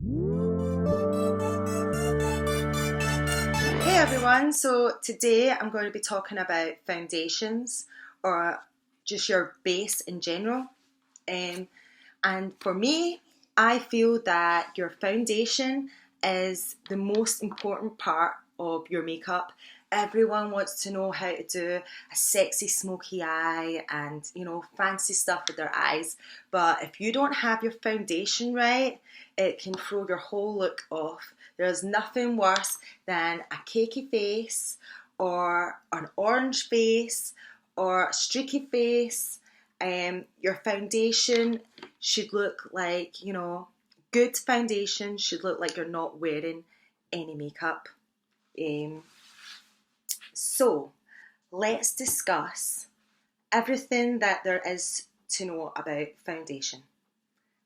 Hey everyone, so today I'm going to be talking about foundations or just your base in general. Um, and for me, I feel that your foundation is the most important part of your makeup. Everyone wants to know how to do a sexy smoky eye and fancy stuff with their eyes. But if you don't have your foundation right, it can throw your whole look off. There's nothing worse than a cakey face or an orange face or a streaky face. Your foundation should look like, good foundation should look like you're not wearing any makeup. Um, so, let's discuss everything that there is to know about foundation.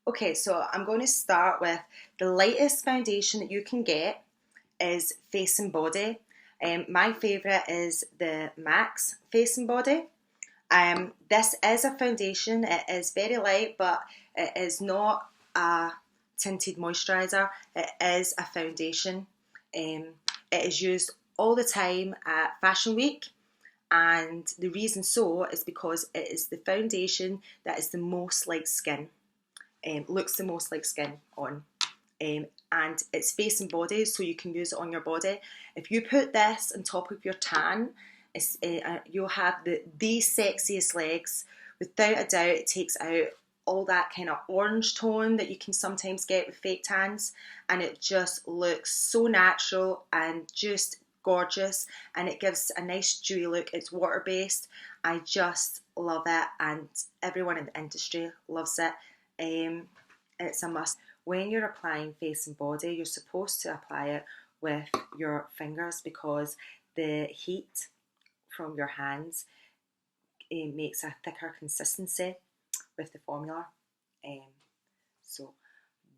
Okay, so I'm going to start with the lightest foundation that you can get is Face and Body. My favourite is the Max Face and Body. This is a foundation. It is very light, but it is not a tinted moisturiser. It is a foundation. It is used all the time at Fashion Week, and the reason so is because it is the foundation that is the most like skin. Looks the most like skin on. And it's face and body, so you can use it on your body. If you put this on top of your tan, you'll have the sexiest legs. Without a doubt, it takes out all that kind of orange tone that you can sometimes get with fake tans, and it just looks so natural and just gorgeous, and it gives a nice dewy look. It's water based. I just love it, and everyone in the industry loves it. It's a must. When you're applying face and body, you're supposed to apply it with your fingers because the heat from your hands makes a thicker consistency with the formula. Um, so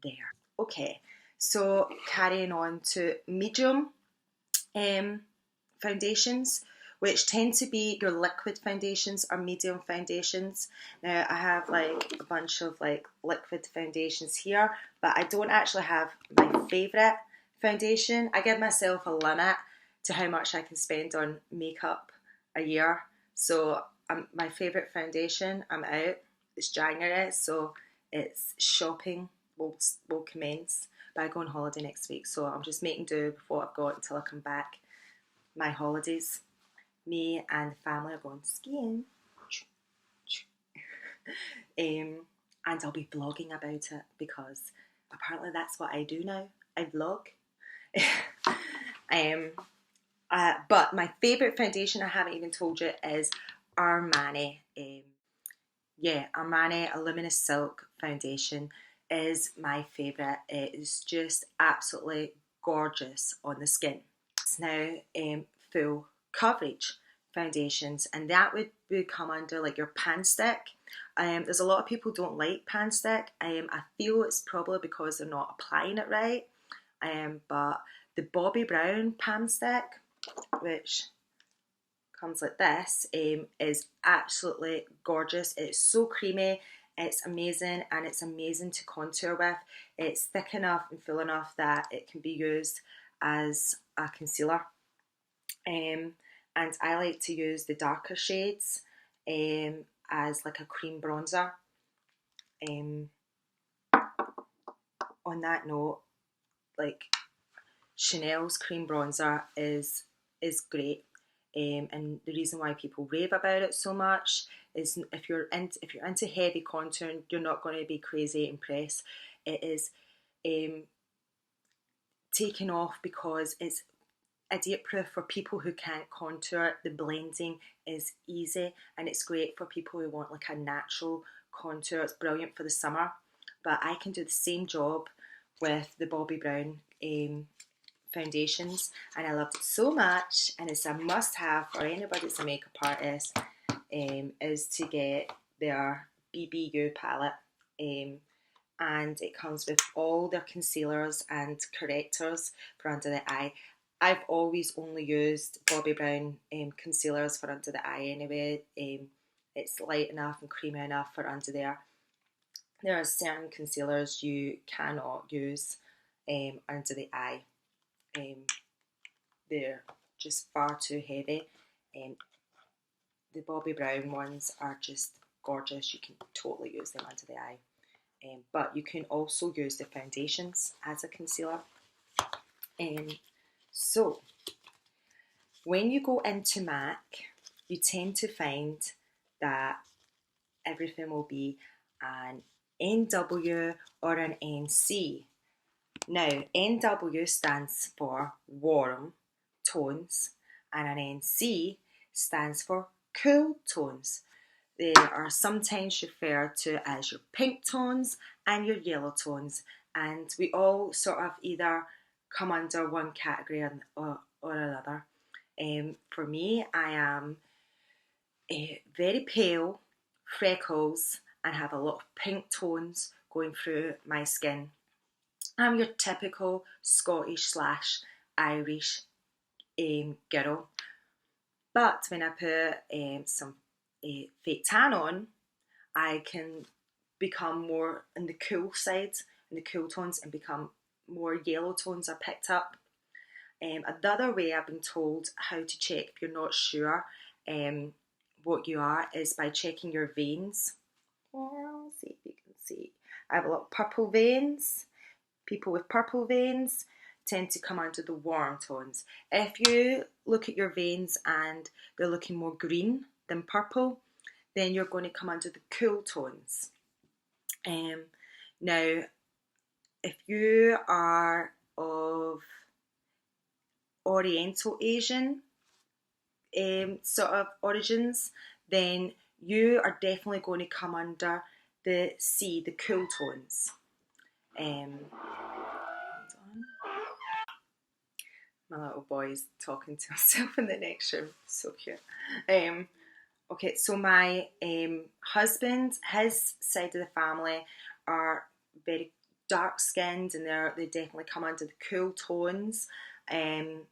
there. Okay, so carrying on to medium foundations, which tend to be your liquid foundations or medium foundations. Now I have like a bunch of like liquid foundations here, but I don't actually have my favourite foundation. I give myself a limit to how much I can spend on makeup a year. So my favourite foundation, I'm out. It's January, so it's shopping will commence. But I go on holiday next week, so I'm just making do with what I've got until I come back. My holidays, me and the family are going skiing. And I'll be vlogging about it because apparently that's what I do now. I vlog. But my favourite foundation, I haven't even told you, is Armani. Armani A Luminous Silk foundation is my favourite. It is just absolutely gorgeous on the skin. It's now full coverage foundations, and that would come under like your pan stick. There's a lot of people don't like pan stick. I feel it's probably because they're not applying it right. But the Bobbi Brown pan stick, which comes like this, is absolutely gorgeous. It's so creamy, it's amazing, and it's amazing to contour with. It's thick enough and full enough that it can be used as a concealer. And I like to use the darker shades as like a cream bronzer. Um, on that note, like Chanel's cream bronzer is great. And the reason why people rave about it so much is if you're into heavy contouring, you're not going to be crazy impressed. It is taken off because it's idiot proof for people who can't contour. The blending is easy and it's great for people who want like a natural contour. It's brilliant for the summer, but I can do the same job with the Bobbi Brown foundations, and I loved it so much, and it's a must have for anybody that's a makeup artist, is to get their BBU palette, and it comes with all their concealers and correctors for under the eye. I've always only used Bobbi Brown concealers for under the eye anyway. It's light enough and creamy enough for under there. There are certain concealers you cannot use under the eye. They're just far too heavy. The Bobbi Brown ones are just gorgeous. You can totally use them under the eye. But you can also use the foundations as a concealer. So, when you go into MAC, you tend to find that everything will be an NW or an NC. Now, NW stands for warm tones and an NC stands for cool tones. They are sometimes referred to as your pink tones and your yellow tones, and we all sort of either come under one category or another. For me, I am very pale, freckles, and have a lot of pink tones going through my skin. I'm your typical Scottish / Irish girl. But when I put some fake tan on, I can become more on the cool side, in the cool tones, and become more yellow tones are picked up. Another way I've been told how to check if you're not sure what you are is by checking your veins. Well, see if you can see. I have a lot of purple veins. People with purple veins tend to come under the warm tones. If you look at your veins and they're looking more green than purple, then you're going to come under the cool tones. Now, if you are of Oriental Asian sort of origins, then you are definitely going to come under the C, the cool tones. Hold on. My little boy's talking to himself in the next room. So cute. Okay, so my husband, his side of the family are very dark skinned, and they definitely come under the cool tones. And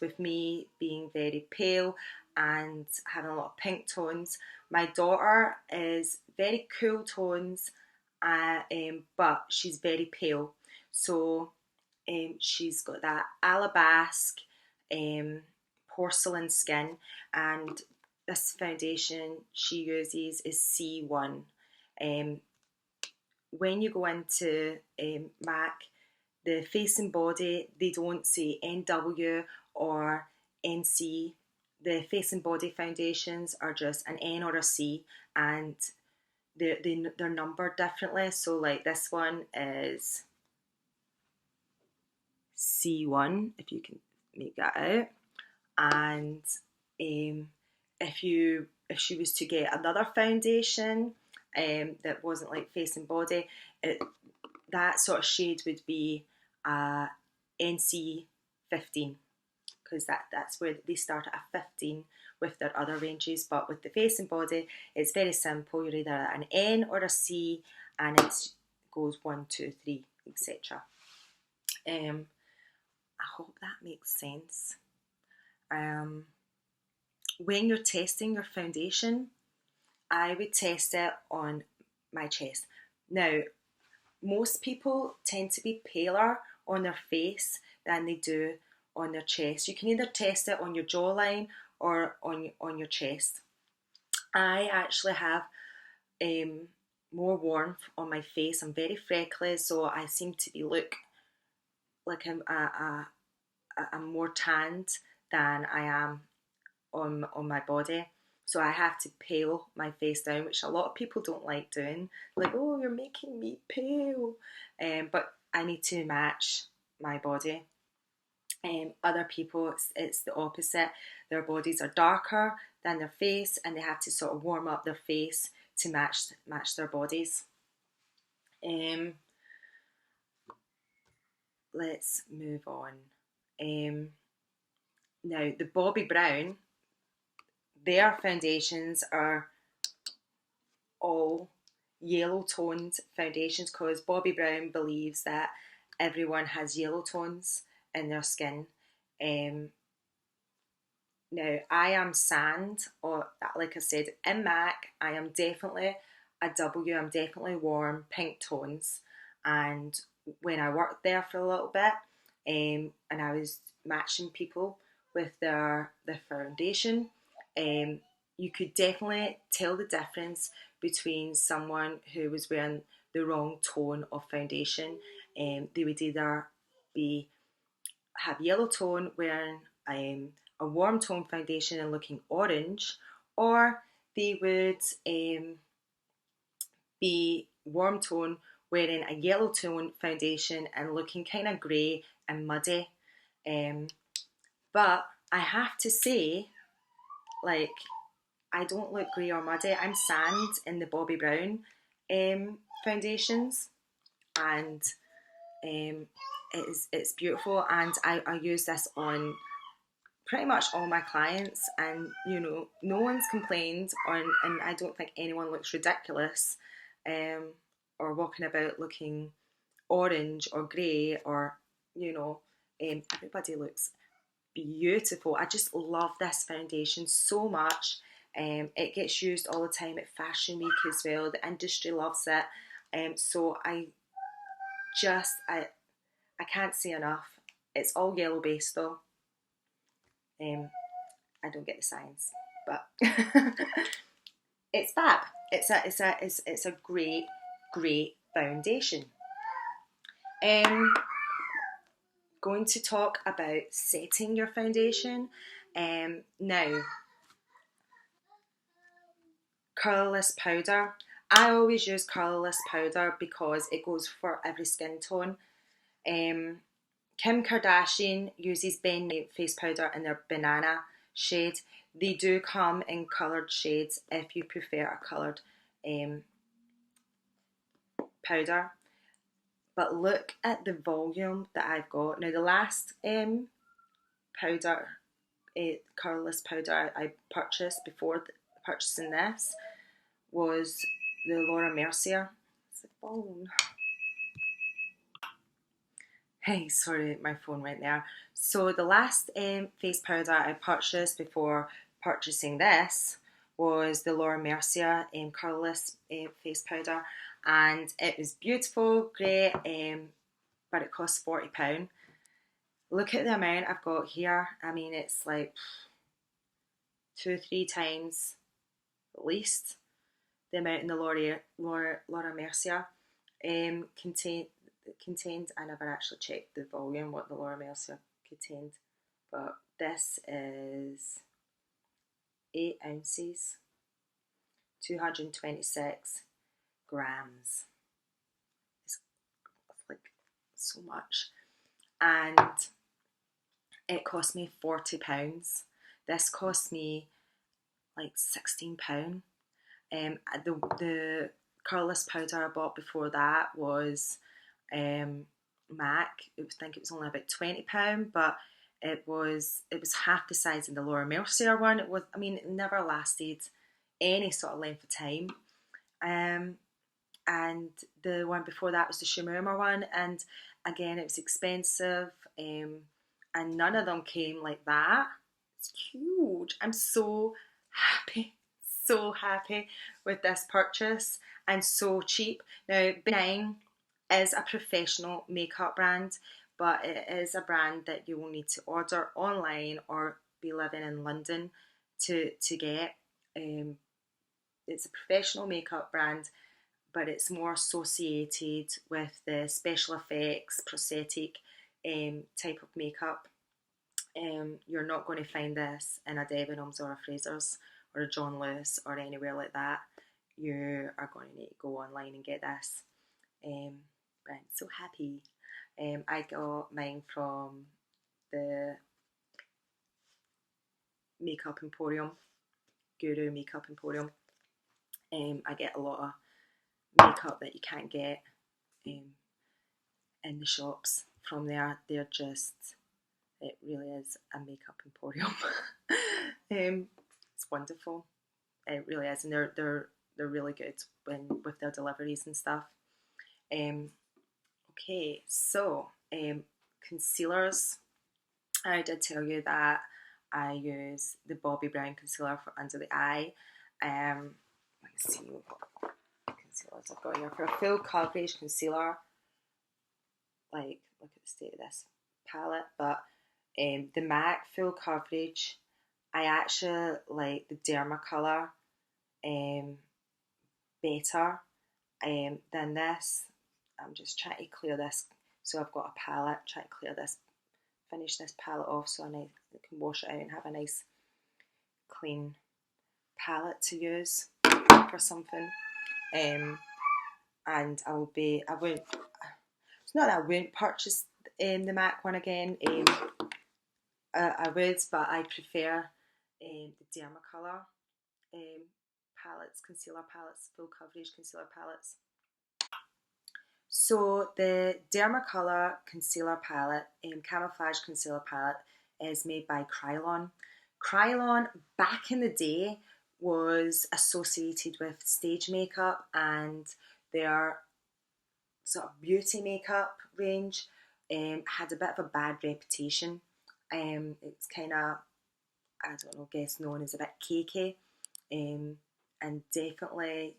with me being very pale and having a lot of pink tones, my daughter is very cool tones, but she's very pale. So she's got that alabasque porcelain skin, and this foundation she uses is C1. When you go into MAC, the face and body, they don't say NW or NC. The face and body foundations are just an N or a C, and they're numbered differently. So like this one is C1, if you can make that out. And if she was to get another foundation that wasn't like face and body, that sort of shade would be NC 15, because that's where they start at a 15 with their other ranges. But with the face and body, it's very simple. You're either an N or a C, and it goes 1, 2, 3, etc. I hope that makes sense. When you're testing your foundation, I would test it on my chest. Now, most people tend to be paler on their face than they do on their chest. You can either test it on your jawline or on your chest. I actually have more warmth on my face. I'm very freckly, so I seem to look like I'm more tanned than I am on my body. So I have to pale my face down, which a lot of people don't like doing. Like, oh, you're making me pale. But I need to match my body. Other people, it's the opposite. Their bodies are darker than their face, and they have to sort of warm up their face to match their bodies. Let's move on. Now, the Bobbi Brown, their foundations are all yellow toned foundations, because Bobbi Brown believes that everyone has yellow tones in their skin. Now, I am sand, or like I said, in MAC, I am definitely a W. I'm definitely warm, pink tones, and when I worked there for a little bit, and I was matching people with their foundation. Um, you could definitely tell the difference between someone who was wearing the wrong tone of foundation. They would either be have yellow tone wearing a warm tone foundation and looking orange, or they would be warm tone wearing a yellow tone foundation and looking kind of grey and muddy. Um, but I have to say, like, I don't look grey or muddy. I'm sand in the Bobbi Brown foundations, and it's beautiful. And I use this on pretty much all my clients, and no one's complained on, and I don't think anyone looks ridiculous, or walking about looking orange or grey, or everybody looks beautiful. I just love this foundation so much. It gets used all the time at Fashion Week as well. The industry loves it. So I can't say enough. It's all yellow based though. I don't get the science, but it's fab. It's a great foundation. Going to talk about setting your foundation. Now, colourless powder. I always use colourless powder because it goes for every skin tone. Kim Kardashian uses Ben face powder in their banana shade. They do come in coloured shades if you prefer a coloured powder. But look at the volume that I've got. Now the last powder, colourless powder I purchased before purchasing this was the Laura Mercier. It's the phone. Hey, sorry, my phone went there. So the last face powder I purchased before purchasing this was the Laura Mercier colourless face powder, and it was beautiful, great, but it cost £40. Look at the amount I've got here. I mean, it's like 2 or 3 times at least the amount in the Laura Mercier contained. I never actually checked the volume, what the Laura Mercier contained, but this is 8 ounces, 226 grams. It's like so much, and it cost me £40. This cost me like £16. The colourless powder I bought before that was MAC. I think it was only about £20, but it was half the size of the Laura Mercier one. It never lasted any sort of length of time. And the one before that was the M.M.M one, and again it was expensive, and none of them came like that. It's huge. I'm so happy with this purchase, and so cheap. Now, Benign is a professional makeup brand, but it is a brand that you will need to order online or be living in London to get. It's a professional makeup brand, but it's more associated with the special effects, prosthetic type of makeup. You're not going to find this in a Debenhams or a Fraser's or a John Lewis or anywhere like that. You are going to need to go online and get this. But I'm so happy. I got mine from the Makeup Emporium, Guru Makeup Emporium. I get a lot of makeup that you can't get in the shops from there. It really is a makeup emporium. It's wonderful. It really is, and they're really good with their deliveries and stuff. Okay, so concealers. I did tell you that I use the Bobbi Brown concealer for under the eye. Let's see what concealers I've got here. For a full coverage concealer, like, look at the state of this palette, but the MAC Full Coverage, I actually like the Dermacolor um, better than this. I'm just trying to clear this. So I've got a palette, trying to clear this, finish this palette off so I can wash it out and have a nice clean palette to use for something. And I won't, it's not that I won't purchase the MAC one again. I would, but I prefer the Dermacolor palettes, concealer palettes, full coverage concealer palettes. So the Dermacolor concealer palette, camouflage concealer palette, is made by Krylon. Krylon back in the day was associated with stage makeup, and their sort of beauty makeup range had a bit of a bad reputation. It's kind of, I don't know, guess known as a bit cakey, and definitely,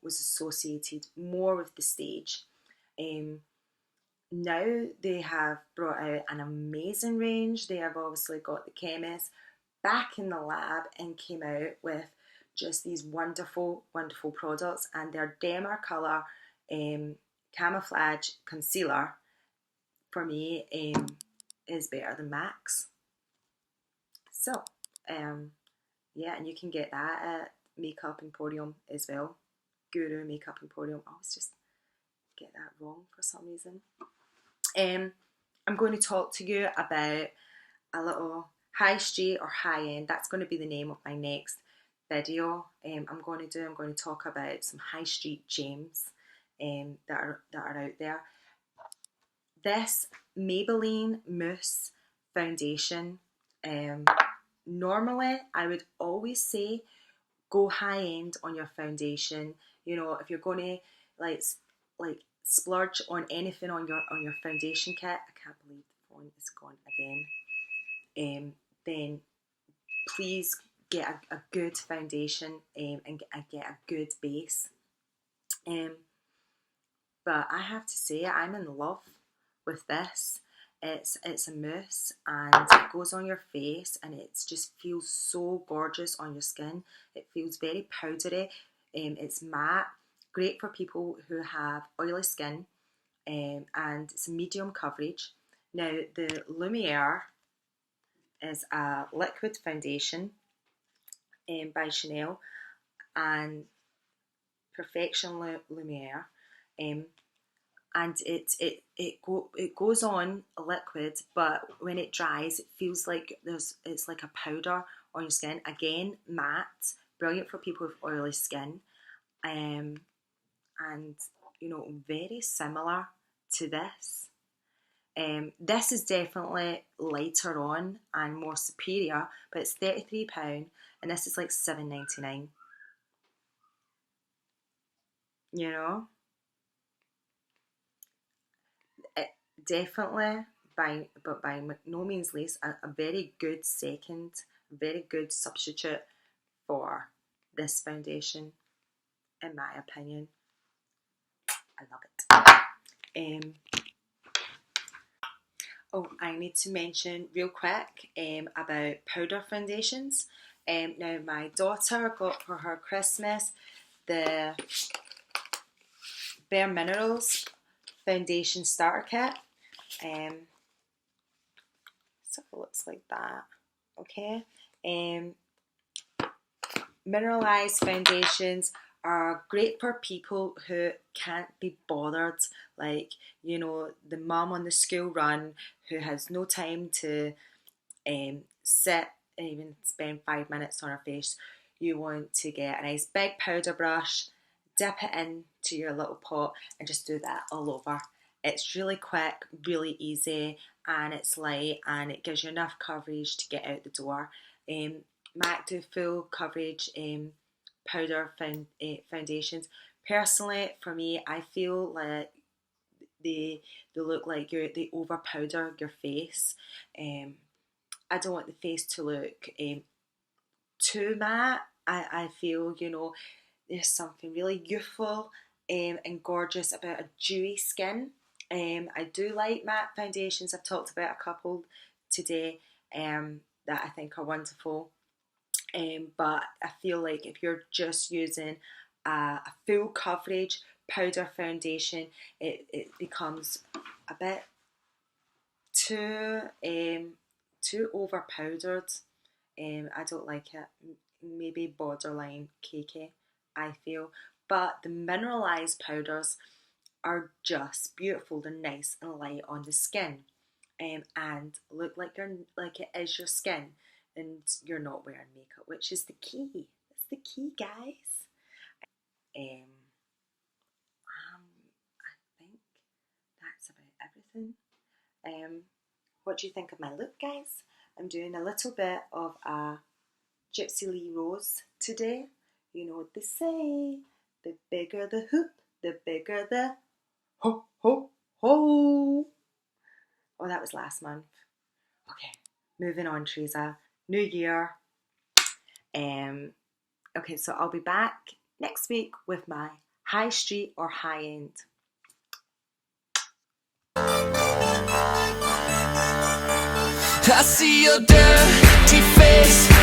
was associated more with the stage. Um, Now they have brought out an amazing range. They have obviously got the chemist back in the lab and came out with just these wonderful, wonderful products. And their Dermacolor camouflage concealer for me is better than MAC's. So, yeah, and you can get that at Makeup Emporium as well. Guru Makeup Emporium. I always just get that wrong for some reason. I'm going to talk to you about a little high street or high end. That's going to be the name of my next video. I'm going to talk about some high street gems that are out there. This Maybelline Mousse foundation. Normally, I would always say go high end on your foundation. If you're going to like splurge on anything on your foundation kit, I can't believe the phone is gone again. Then please get a good foundation and get a good base. But I have to say, I'm in love with this. It's a mousse and it goes on your face and it just feels so gorgeous on your skin. It feels very powdery. It's matte, great for people who have oily skin, and it's a medium coverage. Now the Lumiere is a liquid foundation by Chanel and Perfection Lumiere. And it goes on a liquid, but when it dries, it feels like it's like a powder on your skin. Again, matte, brilliant for people with oily skin, and very similar to this. This is definitely lighter on and more superior, but it's £33, and this is like $7.99. You know. Definitely, but by no means least, a very good second, very good substitute for this foundation, in my opinion. I love it. I need to mention real quick about powder foundations. Now, my daughter got for her Christmas the Bare Minerals foundation starter kit. So it looks like that. Okay. Mineralized foundations are great for people who can't be bothered, like the mum on the school run who has no time to sit and even spend 5 minutes on her face. You want to get a nice big powder brush, dip it into your little pot and just do that all over. It's really quick, really easy, and it's light, and it gives you enough coverage to get out the door. MAC do full coverage powder foundations. Personally, for me, I feel like they look like they over powder your face. I don't want the face to look too matte. I feel there's something really youthful and gorgeous about a dewy skin. I do like matte foundations. I've talked about a couple today that I think are wonderful. But I feel like if you're just using a full coverage powder foundation, it becomes a bit too over powdered. I don't like it. Maybe borderline cakey, I feel. But the mineralized powders are just beautiful. They're nice and light on the skin, and look like it is your skin, and you're not wearing makeup, which is the key. That's the key, guys. Um, I think that's about everything. Um, what do you think of my look, guys? I'm doing a little bit of a Gypsy Lee Rose today. You know what they say: the bigger the hoop, the bigger the ho ho ho. Oh, that was last month. Okay, moving on, Teresa. New year. Okay, so I'll be back next week with my high street or high end. I see your dirty face